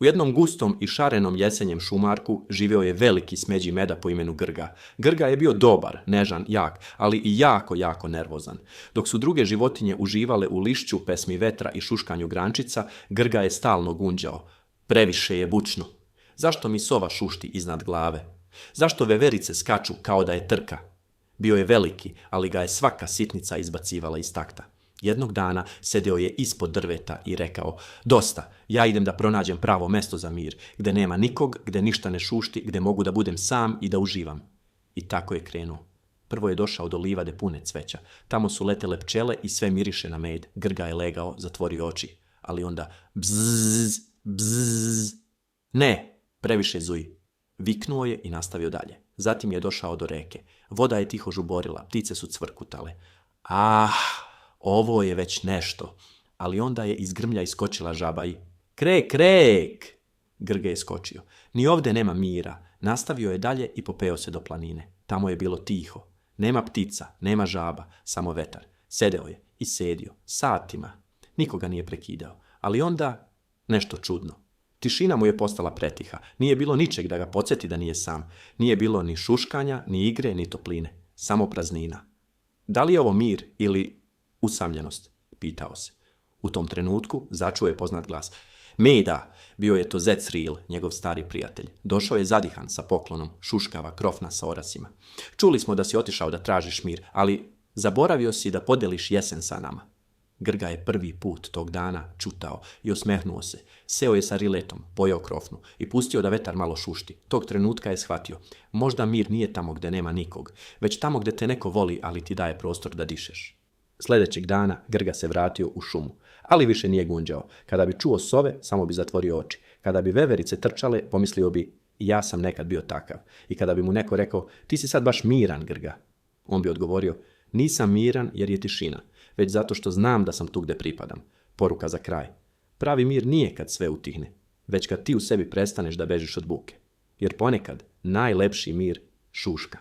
U jednom gustom i šarenom jesenjem šumarku živio je veliki smeđi meda po imenu Grga. Grga je bio dobar, nežan, jak, ali i jako, jako nervozan. Dok su druge životinje uživale u lišću, pesmi vetra i šuškanju grančica, Grga je stalno gunđao. Previše je bučno. Zašto mi sova šušti iznad glave? Zašto veverice skaču kao da je trka? Bio je veliki, ali ga je svaka sitnica izbacivala iz takta. Jednog dana sedeo je ispod drveta i rekao: dosta, ja idem da pronađem pravo mesto za mir, gde nema nikog, gde ništa ne šušti, gde mogu da budem sam i da uživam. I tako je krenuo. Prvo je došao do livade pune cveća. Tamo su letele pčele i sve miriše na med. Grga je legao, zatvorio oči. Ali onda bzzz, bzzz. Ne, previše zuji. Viknuo je i nastavio dalje. Zatim je došao do reke. Voda je tiho žuborila, ptice su cvrkutale. Ovo je već nešto. Ali onda je iz grmlja iskočila žaba i krek, krek! Grga je skočio. Ni ovdje nema mira. Nastavio je dalje i popeo se do planine. Tamo je bilo tiho. Nema ptica, nema žaba, samo vetar. Sedeo je i sedio, satima. Nikoga nije prekidao. Ali onda nešto čudno. Tišina mu je postala pretiha. Nije bilo ničeg da ga podsjeti da nije sam. Nije bilo ni šuškanja, ni igre, ni topline. Samo praznina. Da li je ovo mir ili usamljenost? Pitao se. U tom trenutku začuo je poznat glas. Meda, bio je to Zec Ril, njegov stari prijatelj. Došao je zadihan sa poklonom, šuškava krofna sa orasima. Čuli smo da si otišao da tražiš mir, ali zaboravio si da podeliš jesen sa nama. Grga je prvi put tog dana čutao i osmehnuo se. Seo je sa riletom, pojeo krofnu i pustio da vetar malo šušti. Tog trenutka je shvatio. Možda mir nije tamo gde nema nikog, već tamo gde te neko voli, ali ti daje prostor da dišeš. Sljedećeg dana Grga se vratio u šumu, ali više nije gunđao. Kada bi čuo sove, samo bi zatvorio oči. Kada bi veverice trčale, pomislio bi: ja sam nekad bio takav. I kada bi mu neko rekao: ti si sad baš miran, Grga, on bi odgovorio: nisam miran jer je tišina, već zato što znam da sam tu gde pripadam. Poruka za kraj. Pravi mir nije kad sve utihne, već kad ti u sebi prestaneš da bežiš od buke. Jer ponekad najlepši mir šuška.